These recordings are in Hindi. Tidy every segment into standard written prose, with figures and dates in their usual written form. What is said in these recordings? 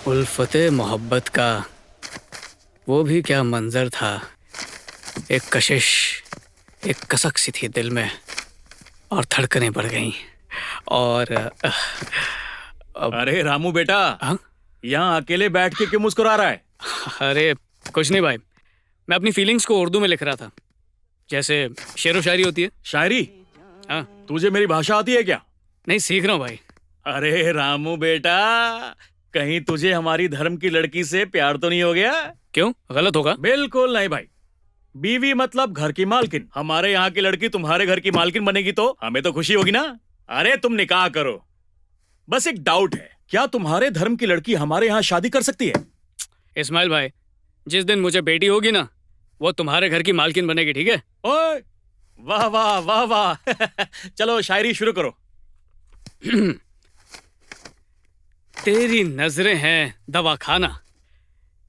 उल्फते मोहब्बत का वो भी क्या मंजर था। एक कशिश, एक कसक सी थी दिल में और धड़कनें बढ़ गईं। और अरे रामू बेटा, हाँ? यहाँ अकेले बैठ के क्यों मुस्कुरा रहा है? अरे कुछ नहीं भाई, मैं अपनी फीलिंग्स को उर्दू में लिख रहा था, जैसे शेरो शायरी होती है। शायरी? हाँ। तुझे मेरी भाषा आती है क्या? नहीं, सीख रहा हूँ भाई। अरे रामू बेटा, कहीं तुझे हमारी धर्म की लड़की से प्यार तो नहीं हो गया? क्यों, गलत होगा? बिल्कुल नहीं भाई। बीवी मतलब घर की मालकिन। हमारे यहाँ की लड़की तुम्हारे घर की मालकिन बनेगी तो हमें तो खुशी होगी ना। अरे तुम निकाह करो। बस एक डाउट है, क्या तुम्हारे धर्म की लड़की हमारे यहाँ शादी कर सकती है? इस्माइल भाई, जिस दिन मुझे बेटी होगी ना, वो तुम्हारे घर की मालकिन बनेगी, ठीक है? ओए, वाह वाह वाह वाह। चलो शायरी शुरू करो। तेरी नजरें हैं दवा खाना,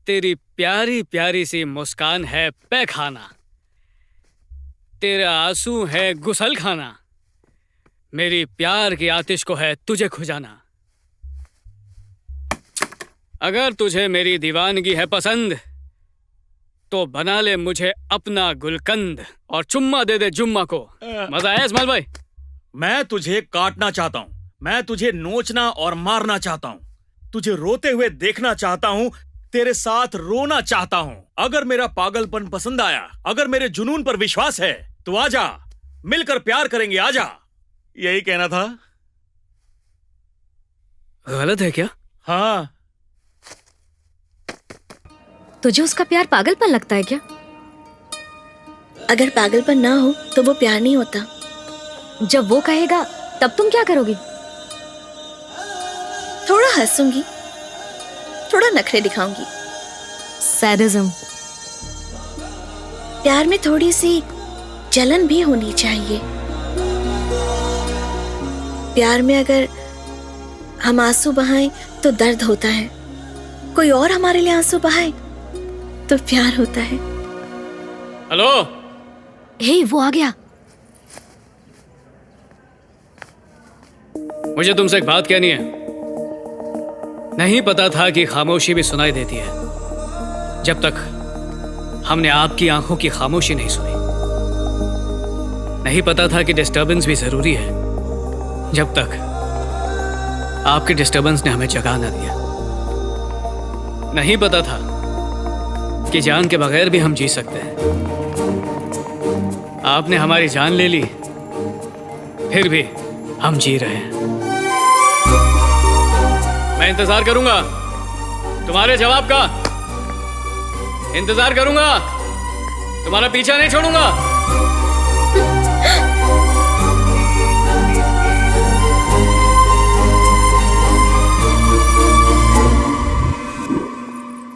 तेरी प्यारी प्यारी सी मुस्कान है पैखाना, तेरा आंसू है गुसल खाना, मेरी प्यार की आतिश को है तुझे खुजाना। अगर तुझे मेरी दीवानगी है पसंद तो बना ले मुझे अपना गुलकंद और चुम्मा दे दे जुम्मा को। मजा आया इस्माइल भाई? मैं तुझे काटना चाहता हूँ, मैं तुझे नोचना और मारना चाहता हूँ, तुझे रोते हुए देखना चाहता हूँ, तेरे साथ रोना चाहता हूँ। अगर मेरा पागलपन पसंद आया, अगर मेरे जुनून पर विश्वास है तो आजा, मिलकर प्यार करेंगे, आजा। यही कहना था। गलत है क्या? हाँ। तुझे उसका प्यार पागलपन लगता है क्या? अगर पागलपन ना हो तो वो प्यार नहीं होता। जब वो कहेगा तब तुम क्या करोगी? थोड़ा हंसूंगी, थोड़ा नखरे दिखाऊंगी। सैडिज्म। प्यार में थोड़ी सी जलन भी होनी चाहिए। प्यार में अगर हम आंसू बहाएं तो दर्द होता है, कोई और हमारे लिए आंसू बहाए तो प्यार होता है। हेलो, हे, वो आ गया। मुझे तुमसे एक बात कहनी है। नहीं पता था कि खामोशी भी सुनाई देती है, जब तक हमने आपकी आंखों की खामोशी नहीं सुनी। नहीं पता था कि डिस्टर्बेंस भी जरूरी है, जब तक आपके डिस्टर्बेंस ने हमें जगा ना दिया। नहीं पता था कि जान के बगैर भी हम जी सकते हैं। आपने हमारी जान ले ली, फिर भी हम जी रहे हैं। मैं इंतजार करूंगा तुम्हारे जवाब का, इंतजार करूंगा, तुम्हारा पीछा नहीं छोड़ूंगा।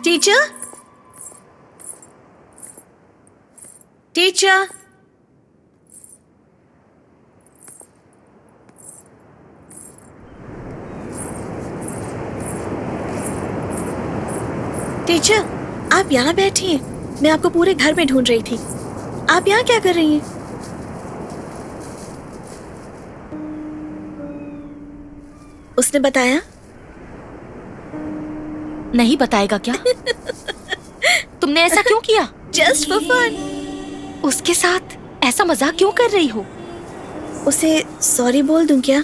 टीचर, टीचर, टीचर, आप यहाँ बैठिए। मैं आपको पूरे घर में ढूंढ रही थी। आप यहाँ क्या कर रही हैं? उसने बताया? नहीं बताएगा क्या? तुमने ऐसा क्यों किया? Just for fun. उसके साथ ऐसा मजाक क्यों कर रही हो? उसे सॉरी बोल दूं क्या?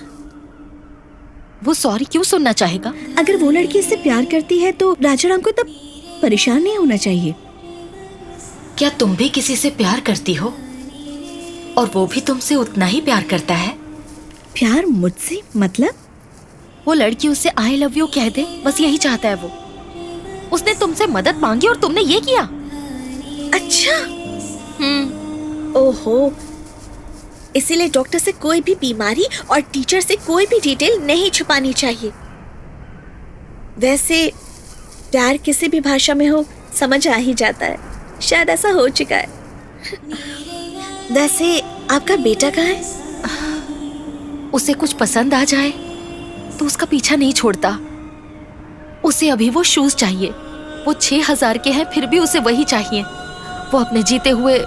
वो सॉरी क्यों सुनना चाहेगा? अगर वो लड़की इससे प्यार करती है तो राजाराम को तब परेशान नहीं होना चाहिए। क्या तुम भी किसी से प्यार करती हो और वो भी तुमसे उतना ही प्यार करता है? प्यार मुझसे मतलब? वो लड़की उससे आई लव यू कह दे, बस यही चाहता है वो। उसने तुमसे मदद मांगी और तुमने ये किया। अच्छा। ओहो, इसीलिए डॉक्टर से कोई भी बीमारी और टीचर से कोई भी डिटेल नहीं छुपानी चाहिए। वैसे प्यार किसी भी भाषा में हो समझ आ ही जाता है। शायद ऐसा हो चुका है। वैसे आपका बेटा कहाँ है? उसे कुछ पसंद आ जाए तो उसका पीछा नहीं छोड़ता। उसे अभी वो शूज चाहिए। वो 6000 के हैं, फिर भी उसे वही चाहिए। वो अपने जीते हुए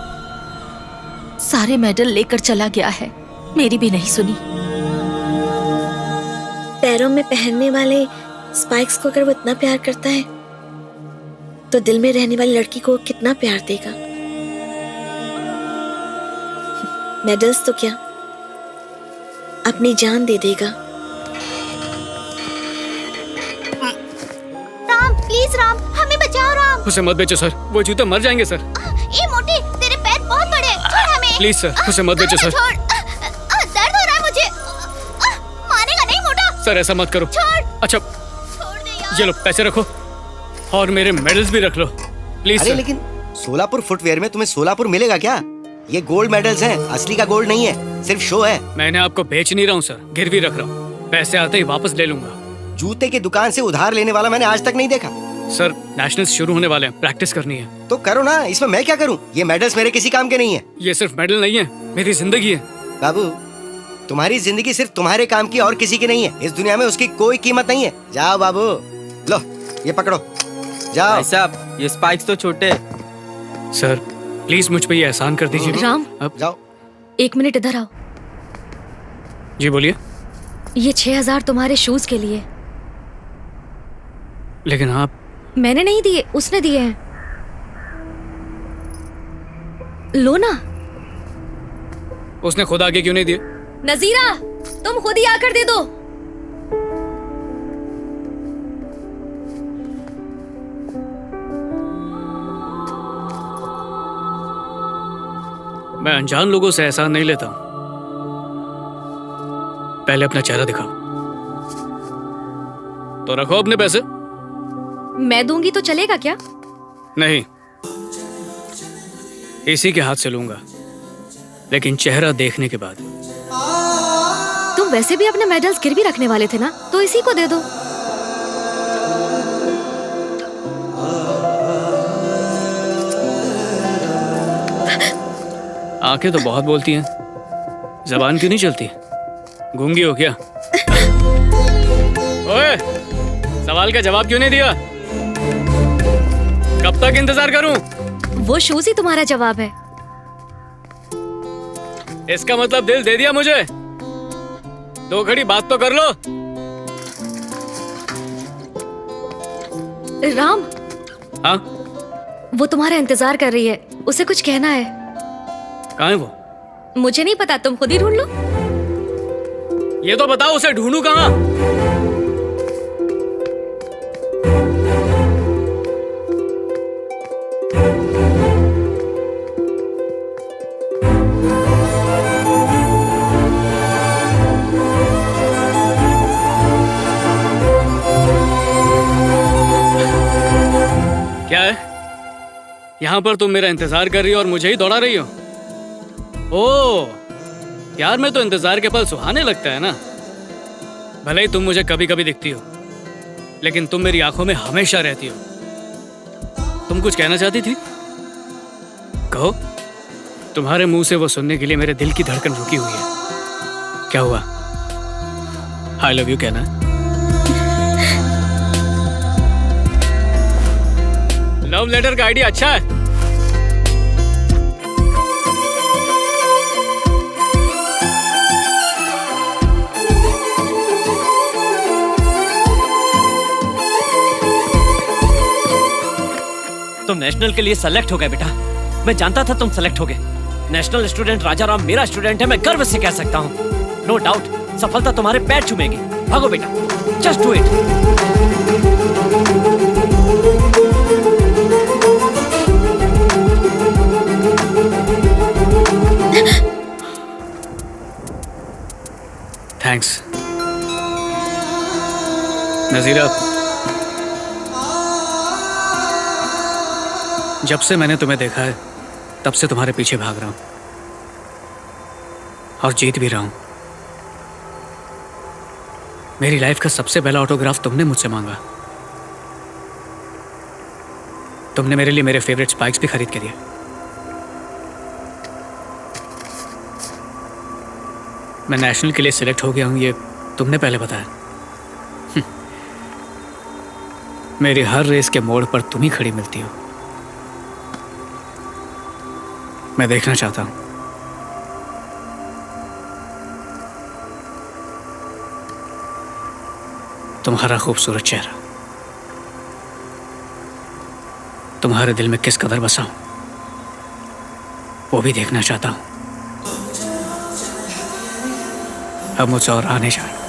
सारे मेडल लेकर चला गया है, मेरी भी नहीं सुनी। पैरों में पहनने वाले स्पाइक्स को अगर वो इतना प्यार करता है तो दिल में रहने वाली लड़की को कितना प्यार देगा। मेडल्स तो क्या, अपनी जान दे देगा। राम प्लीज राम, हमें बचाओ राम। उसे मत बेचो सर, वो जूते मर जाएंगे सर। ए मोटे, तेरे पैर बहुत बड़े हैं, छोड़ हमें। प्लीज सर, उसे मत बेचो सर। छोड़, दर्द हो रहा है मुझे। मानेगा नहीं मोटा। सर ऐसा मत करो। छोड़। अच्छा छोड़ दे यार। ये लो पैसे रखो और मेरे मेडल्स भी रख लो प्लीज अरे सर। लेकिन सोलापुर फुटवेयर में तुम्हें सोलापुर मिलेगा क्या? ये गोल्ड मेडल्स हैं, असली का गोल्ड नहीं है, सिर्फ शो है। मैंने आपको बेच नहीं रहा हूँ सर, गिरवी रख रहा हूँ। पैसे आते ही वापस ले लूंगा। जूते की दुकान से उधार लेने वाला मैंने आज तक नहीं देखा। सर नेशनल्स शुरू होने वाले हैं, प्रैक्टिस करनी है। तो करो ना, इसमें मैं क्या करूं? ये मेडल्स मेरे किसी काम के नहीं है। ये सिर्फ मेडल नहीं है, मेरी जिंदगी है। बाबू, तुम्हारी जिंदगी सिर्फ तुम्हारे काम की और किसी की नहीं है। इस दुनिया में उसकी कोई कीमत नहीं है। जाओ बाबू, लो ये पकड़ो, जाओ। भाई साहब ये स्पाइक्स तो छोटे। सर प्लीज मुझ पे ये एहसान कर दीजिए। राम, अब जाओ। 1 मिनट इधर आओ। जी बोलिए। ये 6000 तुम्हारे शूज के लिए। लेकिन आप मैंने नहीं दिए, उसने दिए हैं। लो ना। उसने खुद आगे क्यों नहीं दिए? नजीरा, तुम खुद ही आकर दे दो। मैं अनजान लोगों से एहसान नहीं लेता हूं। पहले अपना चेहरा दिखाओ। तो रखो अपने पैसे। मैं दूंगी तो चलेगा क्या? नहीं, इसी के हाथ से लूंगा, लेकिन चेहरा देखने के बाद। तुम वैसे भी अपने मेडल्स गिरवी रखने वाले थे ना, तो इसी को दे दो। आंखें तो बहुत बोलती हैं, जबान क्यों नहीं चलती? गूंगी हो क्या? ओए, सवाल का जवाब क्यों नहीं दिया? कब तक इंतजार करूं? वो शूज ही तुम्हारा जवाब है। इसका मतलब दिल दे दिया मुझे? 2 घड़ी बात तो कर लो। राम, हाँ, वो तुम्हारा इंतजार कर रही है, उसे कुछ कहना है। कहाँ है वो? मुझे नहीं पता, तुम खुद ही ढूंढ लो। ये तो बताओ, उसे ढूंढूं कहाँ? क्या है? यहाँ पर तुम मेरा इंतजार कर रही हो और मुझे ही दौड़ा रही हो? ओह, यार मैं तो इंतजार के पल सुहाने लगता है ना। भले ही तुम मुझे कभी कभी दिखती हो, लेकिन तुम मेरी आंखों में हमेशा रहती हो। तुम कुछ कहना चाहती थी? कहो। तुम्हारे मुंह से वो सुनने के लिए मेरे दिल की धड़कन रुकी हुई है। क्या हुआ? आई लव यू कहना है? लव लेटर का आइडिया अच्छा है। तुम नेशनल के लिए सेलेक्ट हो गए बेटा। मैं जानता था तुम सेलेक्ट होगे। नेशनल स्टूडेंट राजाराम मेरा स्टूडेंट है, मैं गर्व से कह सकता हूँ। नो डाउट सफलता तुम्हारे पैर चूमेगी। भागो बेटा, जस्ट डू इट। थैंक्स नजीरा। जब से मैंने तुम्हें देखा है तब से तुम्हारे पीछे भाग रहा हूं और जीत भी रहा हूं। मेरी लाइफ का सबसे पहला ऑटोग्राफ तुमने मुझसे मांगा। तुमने मेरे लिए मेरे फेवरेट स्पाइक्स भी खरीद के दिए। मैं नेशनल के लिए सिलेक्ट हो गया हूं, ये तुमने पहले बताया। मेरी हर रेस के मोड़ पर तुम ही खड़ी मिलती हो। मैं देखना चाहता हूं तुम्हारा खूबसूरत चेहरा तुम्हारे दिल में किस कदर बसा हूं वो भी देखना चाहता हूं। अब मुझसे और आने जाए।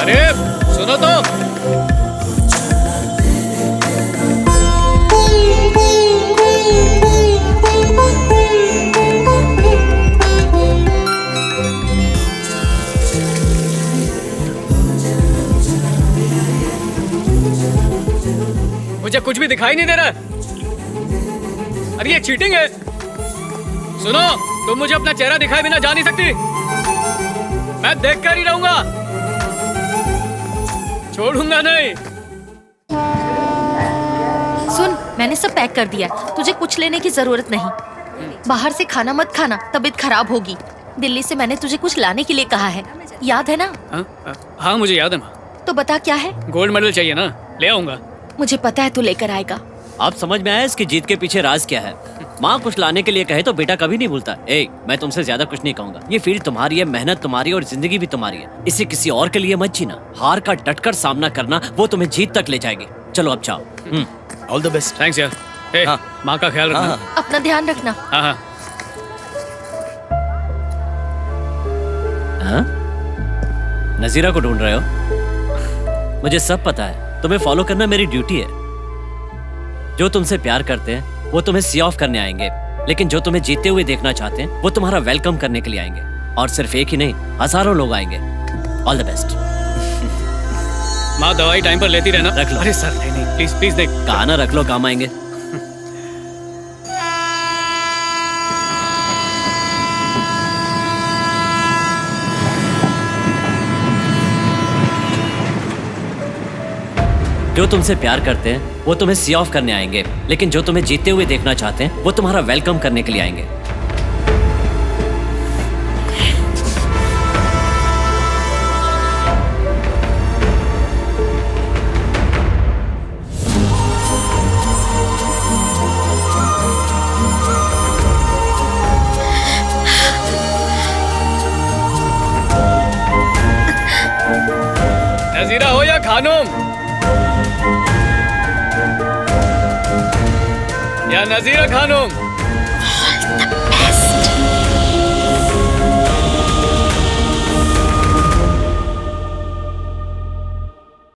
अरे सुनो तो। मुझे कुछ भी दिखाई नहीं दे रहा। अरे ये चीटिंग है। सुनो, तुम मुझे अपना चेहरा दिखाए बिना जा नहीं सकती। मैं देख कर ही रहूंगा, छोड़ूंगा नहीं। सुन, मैंने सब पैक कर दिया, तुझे कुछ लेने की जरूरत नहीं। बाहर से खाना मत खाना, तबीयत खराब होगी। दिल्ली से मैंने तुझे कुछ लाने के लिए कहा है, याद है ना? हाँ मुझे याद है माँ। तो बता क्या है? गोल्ड मेडल चाहिए ना, ले आऊंगा। मुझे पता है तू लेकर आएगा। अब समझ में आया इसकी जीत के पीछे राज क्या है। माँ कुछ लाने के लिए कहे तो बेटा कभी नहीं भूलता। मैं तुमसे ज्यादा कुछ नहीं कहूंगा। ये फील्ड तुम्हारी है, मेहनत तुम्हारी है और जिंदगी भी तुम्हारी है। इसे किसी और के लिए मत जीना। हार का डटकर सामना करना वो तुम्हें जीत तक ले जाएगी। चलो अब जाओ। All the best. थैंक्स यार। हे, हाँ। माँ का ख्याल रखना। अपना ध्यान रखना। हाँ हाँ। हाँ? नजीरा को ढूंढ रहे हो? मुझे सब पता है, तुम्हें फॉलो करना मेरी ड्यूटी है। जो तुमसे प्यार करते हैं वो तुम्हें सी ऑफ करने आएंगे, लेकिन जो तुम्हें जीते हुए देखना चाहते हैं वो तुम्हारा वेलकम करने के लिए आएंगे। और सिर्फ एक ही नहीं, हजारों लोग आएंगे। All the best. माँ दवाई टाइम पर लेती रहना। रख लो। अरे सर नहीं नहीं, प्लीज प्लीज देख। कहा ना रख लो, काम आएंगे। जो तुमसे प्यार करते हैं वो तुम्हें सी ऑफ करने आएंगे, लेकिन जो तुम्हें जीते हुए देखना चाहते हैं वो तुम्हारा वेलकम करने के लिए आएंगे। नजीरा हो या खानूम, या नजीरा खानूम।